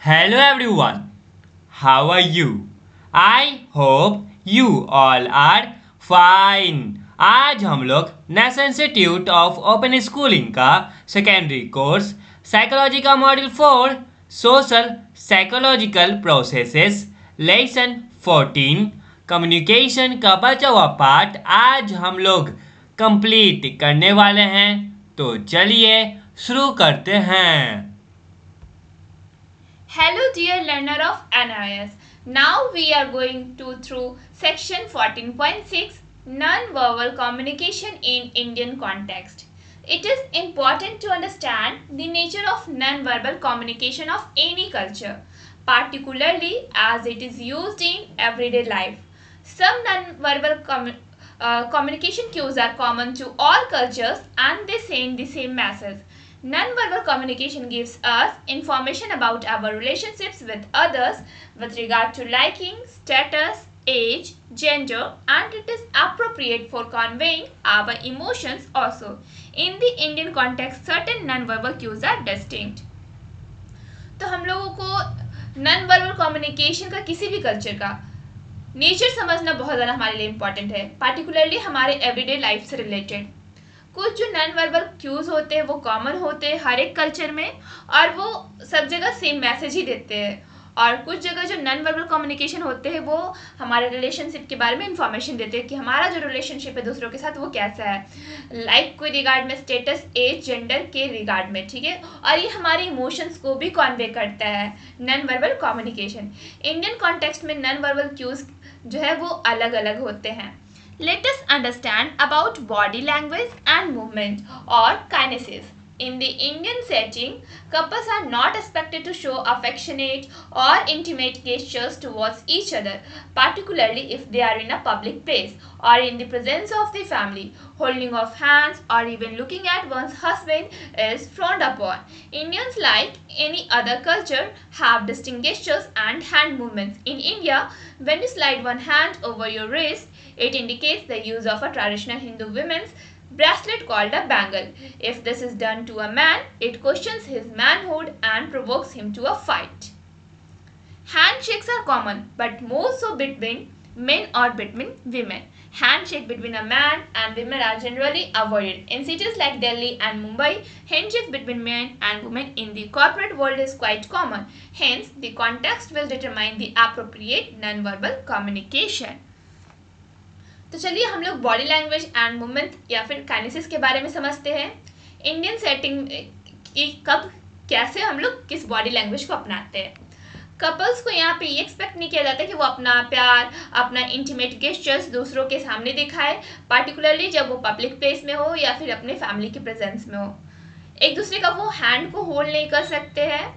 Hello everyone, how are you? I hope you all are fine. आज हम लोग national institute of open schooling का secondary course psychology का module 4 social psychological processes lesson 14 communication का बचा हुआ part आज हम लोग कंप्लीट करने वाले हैं। तो चलिए शुरू करते हैं। Hello dear learner of N.I.O.S. Now we are going to through section 14.6 non-verbal communication in Indian context. It is important to understand the nature of non-verbal communication of any culture, particularly as it is used in everyday life. Some non-verbal communication cues are common to all cultures and they send the same message. Non-verbal communication gives us information about our relationships with others with regard to liking, status, age, gender, and it is appropriate for conveying our emotions also. In the Indian context, certain non-verbal cues are distinct. तो हम लोगों को non-verbal communication का किसी भी culture का nature समझना बहुत ज़्यादा हमारे लिए इम्पॉर्टेंट है, पार्टिकुलरली हमारे एवरीडे लाइफ से रिलेटेड। कुछ जो नॉन वर्बल क्यूज होते हैं वो कॉमन होते हैं हर एक कल्चर में और वो सब जगह सेम मैसेज ही देते हैं, और कुछ जगह जो नॉन वर्बल कम्युनिकेशन होते हैं वो हमारे रिलेशनशिप के बारे में इंफॉर्मेशन देते हैं कि हमारा जो रिलेशनशिप है दूसरों के साथ वो कैसा है, लाइक कोई रिगार्ड में, स्टेटस, एज, जेंडर के रिगार्ड में, ठीक है। और ये हमारे इमोशंस को भी कॉन्वे करता है non verbal communication. Indian context में नॉन वर्बल क्यूज जो है वो अलग अलग होते हैं। Let us understand about body language and movement or kinesis. In the Indian setting, couples are not expected to show affectionate or intimate gestures towards each other, particularly if they are in a public place or in the presence of the family. Holding of hands or even looking at one's husband is frowned upon. Indians, like any other culture, have distinct gestures and hand movements. In India, when you slide one hand over your wrist, it indicates the use of a traditional Hindu women's bracelet called a bangle. If this is done to a man, it questions his manhood and provokes him to a fight. Handshakes are common, but more so between men or between women. Handshake between a man and women are generally avoided. In cities like Delhi and Mumbai, handshakes between men and women in the corporate world is quite common. Hence, the context will determine the appropriate non-verbal communication. तो चलिए हम लोग body language and movement या फिर kinesis के बारे में समझते हैं। इंडियन सेटिंग की कब कैसे हम लोग किस बॉडी लैंग्वेज को अपनाते हैं। कपल्स को यहाँ पे ये एक्सपेक्ट नहीं किया जाता कि वो अपना प्यार, अपना इंटीमेट गेस्चर्स दूसरों के सामने दिखाए, पार्टिकुलरली जब वो पब्लिक प्लेस में हो या फिर अपने फैमिली के प्रेजेंस में हो। एक दूसरे का वो हैंड को होल्ड नहीं कर सकते हैं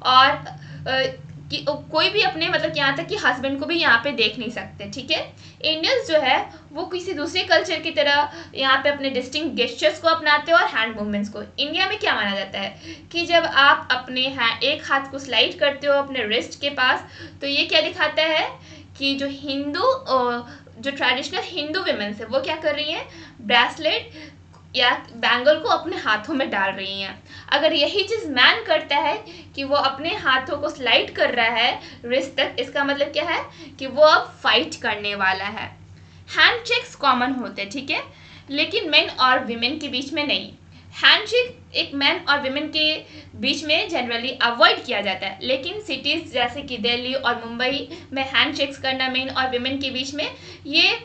और कि कोई भी अपने मतलब यहाँ तक कि हस्बैंड को भी यहाँ पे देख नहीं सकते, ठीक है। इंडियंस जो है वो किसी दूसरे कल्चर की तरह यहाँ पे अपने डिस्टिंक्ट गेस्चर्स को अपनाते हैं और हैंड मूवमेंट्स को। इंडिया में क्या माना जाता है कि जब आप अपने एक हाथ को स्लाइड करते हो अपने रिस्ट के पास, तो ये क्या दिखाता है कि जो जो ट्रेडिशनल हिंदू विमेंस है वो क्या कर रही हैं, ब्रेसलेट या बैंगल को अपने हाथों में डाल रही हैं। अगर यही चीज़ मैन करता है कि वो अपने हाथों को स्लाइड कर रहा है रिस्ट तक, इसका मतलब क्या है कि वो अब फाइट करने वाला है। हैंडशेक्स कॉमन होते हैं, ठीक है, लेकिन मेन और विमेन के बीच में नहीं। हैंडशेक एक मैन और विमेन के बीच में जनरली अवॉइड किया जाता है, लेकिन सिटीज़ जैसे कि दिल्ली और मुंबई में हैंडशेक्स करना मेन और विमेन के बीच में ये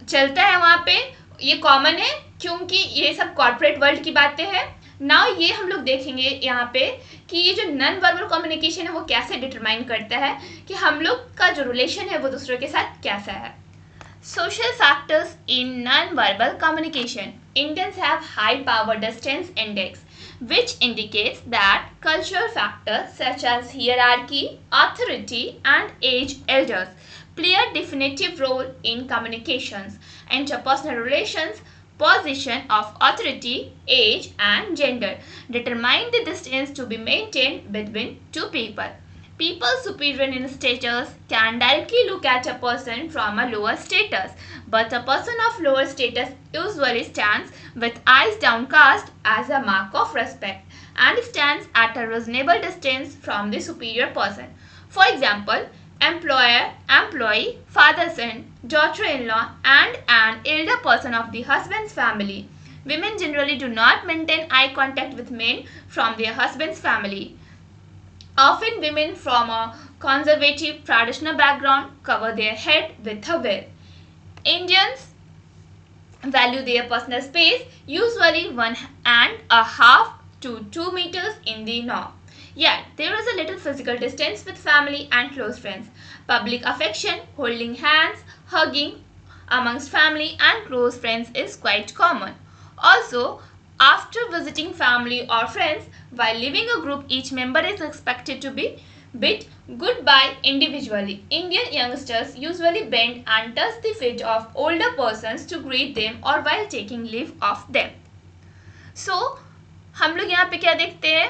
चलता है, वहाँ पे ये कॉमन है क्योंकि ये सब कॉर्पोरेट वर्ल्ड की बातें हैं। नाउ ये हम लोग देखेंगे यहाँ पे कि ये जो नॉन वर्बल कम्युनिकेशन है वो कैसे डिटरमाइन करता है कि हम लोग का जो रिलेशन है वो दूसरों के साथ कैसा है। Social factors in non-verbal communication. Indians have high power distance index, which indicates that cultural factors such as hierarchy, authority, and age elders play a definitive role in communications. Interpersonal relations, position of authority, age, and gender determine the distance to be maintained between two people. People superior in status can directly look at a person from a lower status, but a person of lower status usually stands with eyes downcast as a mark of respect. and stands at a reasonable distance from the superior person. For example, employer, employee, father-son, daughter-in-law, and an elder person of the husband's family. Women generally do not maintain eye contact with men from their husband's family. Often women from a conservative traditional background cover their head with a veil. Indians value their personal space, usually 1.5 to 2 meters in the norm. Yet, there is a little physical distance with family and close friends. Public affection, holding hands, hugging amongst family and close friends is quite common. Also, after visiting family or friends, while leaving a group, each member is expected to bid goodbye individually. Indian youngsters usually bend and touch the feet of older persons to greet them or while taking leave of them. So, हम लोग यहाँ पे क्या देखते हैं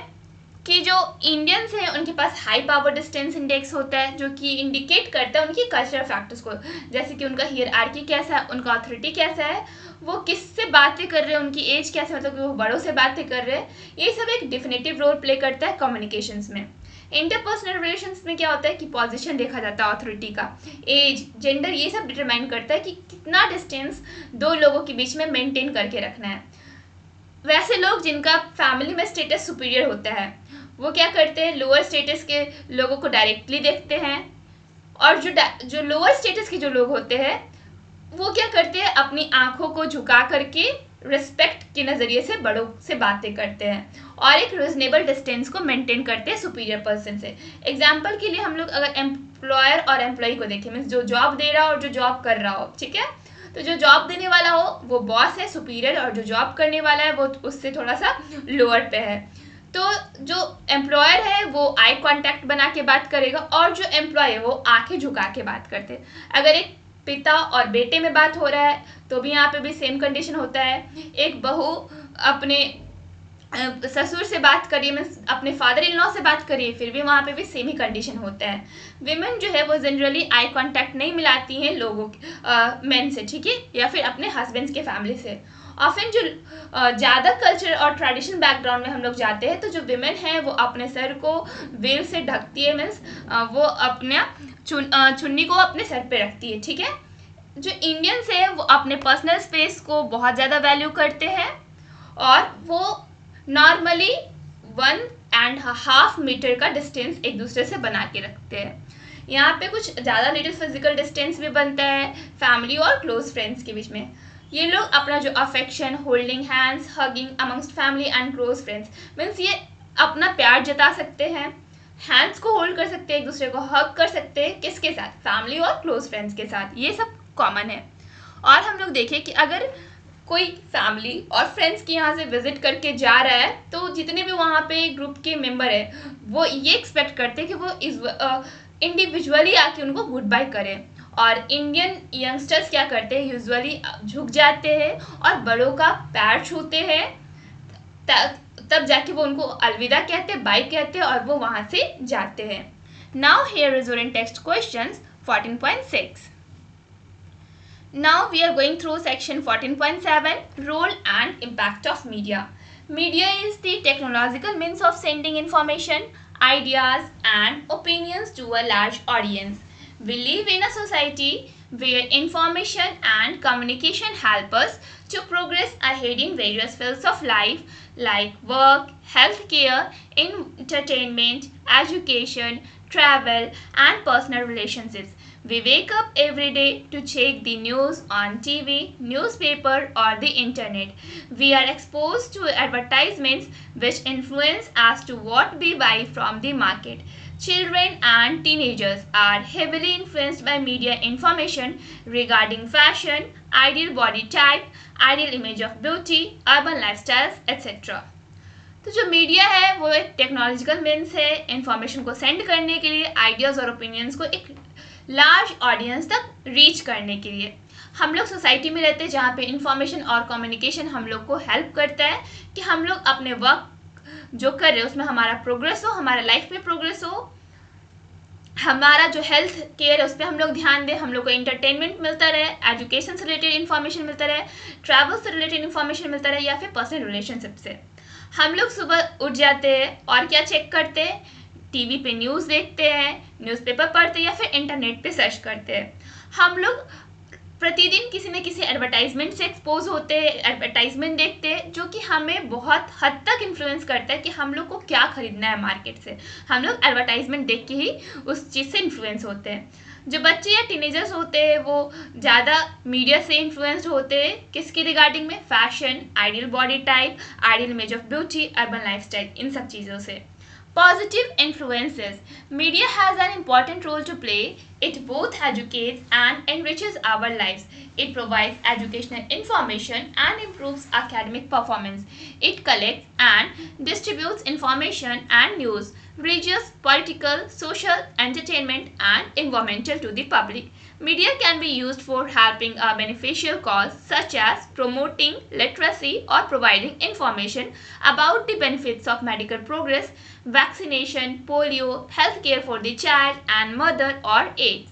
कि जो Indians हैं उनके पास हाई पावर डिस्टेंस इंडेक्स होता है जो कि इंडिकेट करता है उनकी कल्चरल फैक्टर्स को, जैसे कि उनका हियरआर्की कैसा है, उनका अथॉरिटी कैसा है, वो किससे बातें कर रहे हैं, उनकी एज कैसे, मतलब कि वो बड़ों से बातें कर रहे हैं, ये सब एक डिफिनेटिव रोल प्ले करता है कम्युनिकेशंस में. इंटरपर्सनल रिलेशंस में क्या होता है कि पोजीशन देखा जाता है अथॉरिटी का, एज, जेंडर, ये सब डिटरमाइन करता है कि कितना डिस्टेंस दो लोगों के बीच में मेंटेन करके रखना है. वैसे लोग जिनका फैमिली में स्टेटस सुपीरियर होता है वो क्या करते हैं, लोअर स्टेटस के लोगों को डायरेक्टली देखते हैं, और जो लोअर स्टेटस के जो लोग होते हैं वो क्या करते हैं, अपनी आंखों को झुका करके रिस्पेक्ट के नज़रिए से बड़ों से बातें करते हैं और एक रीजनेबल डिस्टेंस को मेंटेन करते हैं सुपीरियर पर्सन से. एग्जाम्पल के लिए हम लोग अगर एम्प्लॉयर और एम्प्लॉई को देखें, मीन्स जो जॉब दे रहा हो और जो जॉब कर रहा हो, ठीक है, तो जो जॉब देने वाला हो वो बॉस है सुपीरियर, और जो जॉब करने वाला है वो उससे थोड़ा सा लोअर पे है. तो जो एम्प्लॉयर है वो आई कांटेक्ट बना के बात करेगा और जो एम्प्लॉय है वो आंखें झुका के बात करते हैं. अगर एक पिता और बेटे में बात हो रहा है तो भी यहाँ पे भी सेम कंडीशन होता है. एक बहू अपने ससुर से बात करिए, मीन्स अपने फादर इन लॉ से बात करिए, फिर भी वहाँ पे भी सेम ही कंडीशन होता है. विमेन जो है वो जनरली आई कांटेक्ट नहीं मिलाती हैं लोगों मेन से, ठीक है, या फिर अपने हस्बैंड्स के फैमिली से. ऑफन जो ज़्यादा कल्चर और ट्रेडिशनल बैकग्राउंड में हम लोग जाते हैं तो जो विमेन है वो अपने सर को वेल से ढकती है, मीन्स वो अपना चुन्नी को अपने सर पे रखती है, ठीक है. जो इंडियंस है वो अपने पर्सनल स्पेस को बहुत ज़्यादा वैल्यू करते हैं और वो नॉर्मली 1.5 मीटर का डिस्टेंस एक दूसरे से बना के रखते हैं. यहाँ पे कुछ ज़्यादा लिटिल फिजिकल डिस्टेंस भी बनता है फैमिली और क्लोज फ्रेंड्स के बीच में. ये लोग अपना जो affection, holding hands, hugging amongst family and close friends, means ये अपना प्यार जता सकते हैं, हैंड्स को होल्ड कर सकते हैं, एक दूसरे को हग कर सकते हैं, किसके साथ, फैमिली और क्लोज फ्रेंड्स के साथ. ये सब कॉमन है. और हम लोग देखें कि अगर कोई फैमिली और फ्रेंड्स के यहाँ से विजिट करके जा रहा है तो जितने भी वहाँ पे ग्रुप के मेंबर है वो ये एक्सपेक्ट करते हैं कि वो इंडिविजुअली आके उनको गुड बाय करें. और इंडियन यंगस्टर्स क्या करते हैं, यूजुअली झुक जाते हैं और बड़ों का पैर छूते हैं, तब जाके वो उनको अलविदा कहते हैं, बाय कहते हैं और वो वहाँ से जाते हैं. Now here is your text questions 14.6. Now we are going through section 14.7, role and impact of media. Media is the technological means of sending information, ideas and opinions to a large audience. We live in a society where information and communication help us to progress ahead in various fields of life like work, healthcare, entertainment, education, travel and personal relationships. We wake up every day to check the news on TV, newspaper or the internet. We are exposed to advertisements which influence as to what we buy from the market. Children and teenagers are heavily influenced by media information regarding fashion, ideal body type, ideal image of beauty, urban lifestyles, etc. तो जो media है वो एक technological means है information को send करने के लिए, आइडियाज़ और ओपिनियंस को एक लार्ज ऑडियंस तक रीच करने के लिए. हम लोग सोसाइटी में रहते हैं जहाँ पे इंफॉर्मेशन और कम्युनिकेशन हम लोग को हेल्प करता है कि हम लोग अपने वर्क जो कर रहे हैं उसमें हमारा प्रोग्रेस हो, हमारा लाइफ में प्रोग्रेस हो, हमारा जो हेल्थ केयर है उस पर हम लोग ध्यान दें, हम लोग को इंटरटेनमेंट मिलता रहे, एजुकेशन से रिलेटेड इन्फॉर्मेशन मिलता रहे, ट्रैवल से रिलेटेड इन्फॉर्मेशन मिलता रहे या फिर पर्सनल रिलेशनशिप से. हम लोग सुबह उठ जाते हैं और क्या चेक करते हैं? टीवी पे न्यूज़ देखते हैं, न्यूज़पेपर पढ़ते हैं या फिर इंटरनेट पे सर्च करते हैं। हम लोग प्रतिदिन किसी न किसी एडवर्टाइजमेंट से एक्सपोज होते हैं, एडवर्टाइजमेंट देखते हैं जो कि हमें बहुत हद तक इन्फ्लुएंस करता है कि हम लोग को क्या खरीदना है मार्केट से। हम लोग एडवर्टाइजमेंट देख के ही उस चीज़ से इन्फ्लुएंस होते हैं। जो बच्चे या टीनेजर्स होते हैं वो ज़्यादा मीडिया से इन्फ्लुएंस्ड होते हैं, किसकी रिगार्डिंग में? Fashion, ideal body type, ideal image of beauty, urban lifestyle, इन सब चीज़ों से। Positive influences. Media has an important role to play. It both educates and enriches our lives. It provides educational information and improves academic performance. It collects and distributes information and news, religious, political, social, entertainment, and environmental to the public. Media can be used for helping a beneficial cause such as promoting literacy or providing information about the benefits of medical progress, vaccination, polio, healthcare for the child and mother, or AIDS.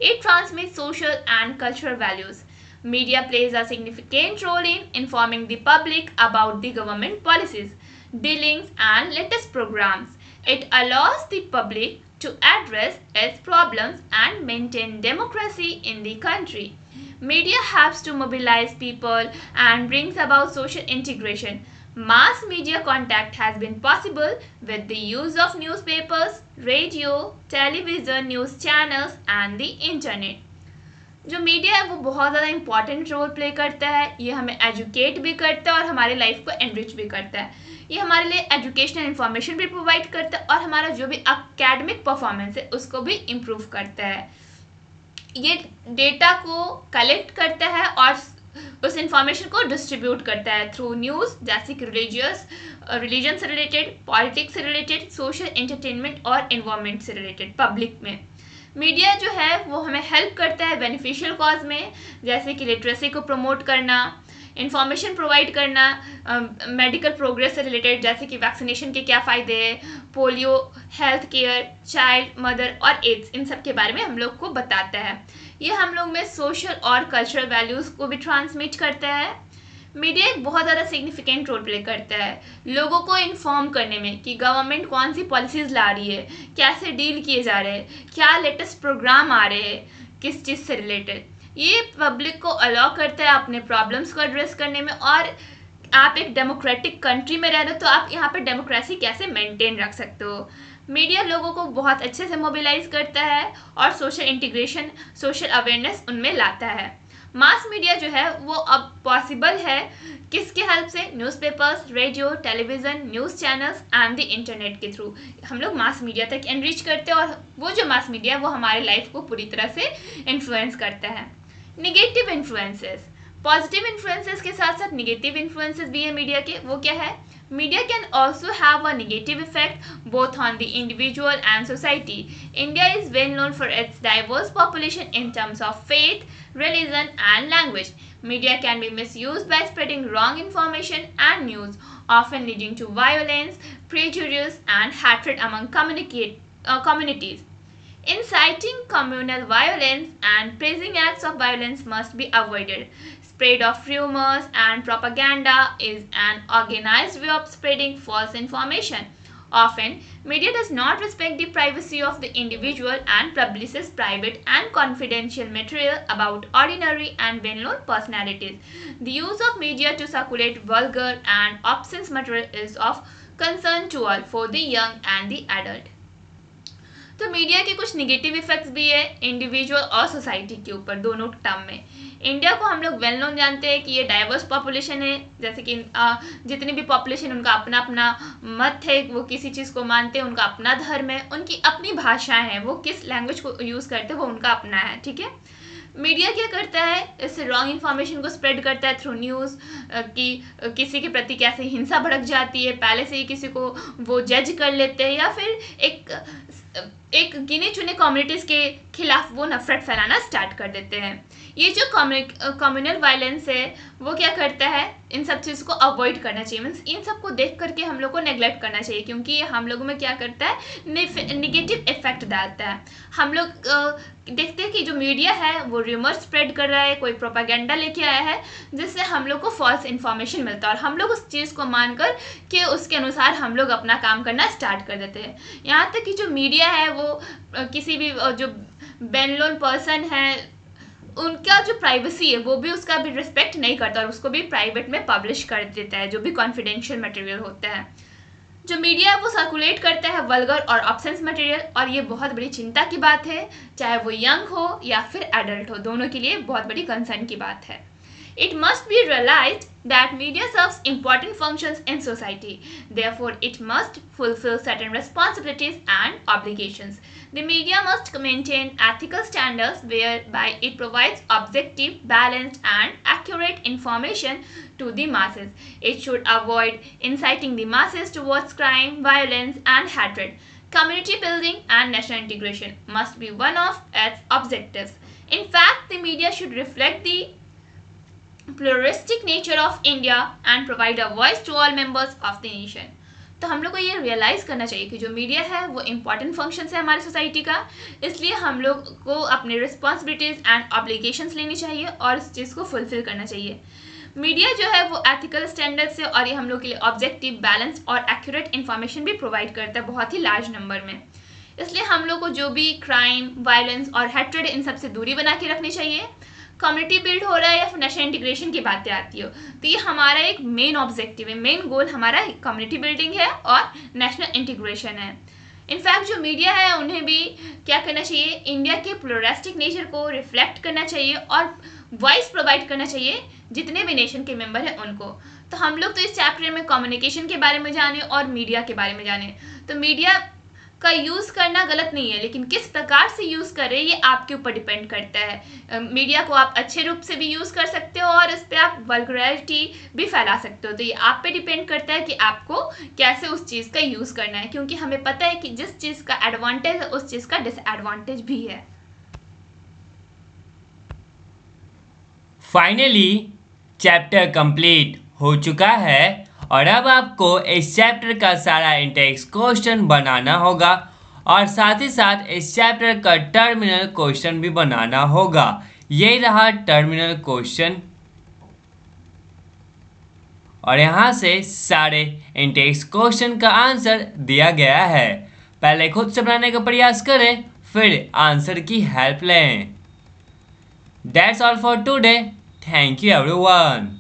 It transmits social and cultural values. Media plays a significant role in informing the public about the government policies, dealings, and latest programs. It allows the public to address its problems and maintain democracy in the country. Media helps to mobilize people and brings about social integration. Mass media contact has been possible with the use of newspapers, radio, television, news channels, and the internet. जो media है वो बहुत ज़्यादा important role play करता है। ये हमें educate भी करता है और हमारी लाइफ को एनरिच भी करता है। ये हमारे लिए एजुकेशनल इन्फॉर्मेशन भी प्रोवाइड करता है और हमारा जो भी एकेडमिक परफॉर्मेंस है उसको भी इम्प्रूव करता है। ये डेटा को कलेक्ट करता है और उस इंफॉर्मेशन को डिस्ट्रीब्यूट करता है थ्रू न्यूज़, जैसे कि रिलीजन से रिलेटेड, पॉलिटिक्स से रिलेटेड, सोशल, एंटरटेनमेंट और एनवायरनमेंट से रिलेटेड पब्लिक में। मीडिया जो है वो हमें हेल्प करता है बेनिफिशियल कॉज में, जैसे कि लिटरेसी को प्रमोट करना, इंफॉर्मेशन प्रोवाइड करना, मेडिकल प्रोग्रेस से रिलेटेड, जैसे कि वैक्सीनेशन के क्या फ़ायदे हैं, polio, health care, child, mother और एड्स, इन सब के बारे में हम लोग को बताता है। ये हम लोग में सोशल और कल्चरल वैल्यूज़ को भी ट्रांसमिट करता है। मीडिया एक बहुत ज़्यादा सिग्निफिकेंट रोल प्ले करता है लोगों को इन्फॉर्म करने में कि गवर्नमेंट कौन सी पॉलिसीज़ ला रही है, कैसे डील किए जा रहे हैं, क्या लेटेस्ट प्रोग्राम आ रहे हैं किस चीज़ से रिलेटेड। ये पब्लिक को अलाउ करता है अपने प्रॉब्लम्स को एड्रेस करने में। और आप एक डेमोक्रेटिक कंट्री में रह रहे हो तो आप यहाँ पे डेमोक्रेसी कैसे मेंटेन रख सकते हो। मीडिया लोगों को बहुत अच्छे से मोबिलाइज करता है और सोशल इंटीग्रेशन, सोशल अवेयरनेस उनमें लाता है। मास मीडिया जो है वो अब पॉसिबल है किसके हेल्प से? Newspapers, radio, television, news channels and the internet के थ्रू हम लोग मास मीडिया तक एनरिच करते हैं और वो जो मास मीडिया है वो हमारे लाइफ को पूरी तरह से इन्फ्लुएंस करता है। निगेटिव इन्फ्लुएंसेस, पॉजिटिव इन्फ्लुएंसेस के साथ साथ निगेटिव इन्फ्लुएंसेस भी है मीडिया के। वो क्या है? Media can also have a negative effect both on the individual and society. India is well known for its diverse population in terms of faith, religion, and language. Media can be misused by spreading wrong information and news, often leading to violence, prejudice, and hatred among communities. Inciting communal violence and praising acts of violence must be avoided. Spread of rumors and propaganda is an organized way of spreading false information. Often, media does not respect the privacy of the individual and publishes private and confidential material about ordinary and well-known personalities. The use of media to circulate vulgar and obscene material is of concern to all, for the young and the adult. तो media के कुछ negative effects भी है individual और society के ऊपर, दोनों term में। इंडिया को हम लोग वेल नोन जानते हैं कि ये डाइवर्स पॉपुलेशन है, जैसे कि जितनी भी पॉपुलेशन उनका अपना अपना मत है, वो किसी चीज़ को मानते हैं, उनका अपना धर्म है, उनकी अपनी भाषाएं हैं, वो किस लैंग्वेज को यूज़ करते हैं वो उनका अपना है, ठीक है। मीडिया क्या करता है? इससे रॉन्ग इन्फॉर्मेशन को स्प्रेड करता है थ्रू न्यूज़ कि किसी के प्रति कैसे हिंसा भड़क जाती है, पहले से ही किसी को वो जज कर लेते हैं या फिर एक एक गिने चुने कम्युनिटीज़ के खिलाफ वो नफरत फैलाना स्टार्ट कर देते हैं। ये जो कम्युनल वायलेंस है वो क्या करता है, इन सब चीज़ को अवॉइड करना चाहिए, मीन्स इन सब को देख करके हम लोग को नेग्लेक्ट करना चाहिए, क्योंकि ये हम लोगों में क्या करता है, नेगेटिव इफेक्ट डालता है। हम लोग देखते हैं कि जो मीडिया है वो र्यूमर स्प्रेड कर रहा है, कोई प्रोपागेंडा लेके आया है जिससे हम लोग को फॉल्स इन्फॉर्मेशन मिलता है और हम लोग उस चीज़ को मानकर कि उसके अनुसार हम लोग अपना काम करना स्टार्ट कर देते हैं। यहाँ तक कि जो मीडिया है वो किसी भी जो वेल नोन पर्सन है उनका जो प्राइवेसी है वो भी उसका भी रिस्पेक्ट नहीं करता और उसको भी प्राइवेट में पब्लिश कर देता है, जो भी कॉन्फिडेंशियल मटेरियल होता है। जो मीडिया है वो सर्कुलेट करता है वल्गर और ऑब्सेंस मटेरियल, और ये बहुत बड़ी चिंता की बात है, चाहे वो यंग हो या फिर एडल्ट हो, दोनों के लिए बहुत बड़ी कंसर्न की बात है। It must be realized that media serves important functions in society. Therefore, it must fulfill certain responsibilities and obligations. The media must maintain ethical standards whereby it provides objective, balanced, and accurate information to the masses. It should avoid inciting the masses towards crime, violence, and hatred. Community building and national integration must be one of its objectives. In fact, the media should reflect the pluralistic nature of India and provide a voice to all members of the nation. तो हम लोग को ये realise करना चाहिए कि जो media है वो इम्पॉर्टेंट फंक्शंस है हमारी सोसाइटी का, इसलिए हम लोग को अपने रिस्पॉन्सिबिलिटीज़ एंड ऑब्लिगेशंस लेनी चाहिए और इस चीज़ को फुलफिल करना चाहिए। मीडिया जो है वो एथिकल स्टैंडर्ड से और ये हम लोग के लिए ऑब्जेक्टिव, बैलेंस और एक्यूरेट इन्फॉर्मेशन भी प्रोवाइड करता है बहुत ही लार्ज नंबर में। इसलिए हम लोग को जो भी क्राइम, वायलेंस और हैट्रेड इन सब से दूरी बना के रखनी चाहिए। कम्युनिटी बिल्ड हो रहा है या फिर नेशनल इंटीग्रेशन की बातें आती हो तो ये हमारा एक मेन ऑब्जेक्टिव है, मेन गोल हमारा कम्युनिटी बिल्डिंग है और नेशनल इंटीग्रेशन है। इनफैक्ट जो मीडिया है उन्हें भी क्या करना चाहिए, इंडिया के प्लूरलिस्टिक नेचर को रिफ्लेक्ट करना चाहिए और वॉइस प्रोवाइड करना चाहिए जितने भी नेशन के मेंबर हैं उनको। तो हम लोग तो इस चैप्टर में कम्युनिकेशन के बारे में जाने और मीडिया के बारे में जाने। तो मीडिया का यूज़ करना गलत नहीं है, लेकिन किस प्रकार से यूज़ करें ये आपके ऊपर डिपेंड करता है। मीडिया को आप अच्छे रूप से भी यूज़ कर सकते हो और इस पर आप वल्गैरिटी भी फैला सकते हो। तो ये आप पे डिपेंड करता है कि आपको कैसे उस चीज़ का यूज़ करना है, क्योंकि हमें पता है कि जिस चीज़ का एडवांटेज है उस चीज़ का डिसएडवांटेज भी है। फाइनली चैप्टर कंप्लीट हो चुका है और अब आपको इस चैप्टर का सारा इंटेक्स क्वेश्चन बनाना होगा और साथ ही साथ इस चैप्टर का टर्मिनल क्वेश्चन भी बनाना होगा। यही रहा टर्मिनल क्वेश्चन और यहाँ से सारे इंटेक्स क्वेश्चन का आंसर दिया गया है। पहले खुद से बनाने का प्रयास करें, फिर आंसर की हेल्प लें। That's all for today. Thank you everyone.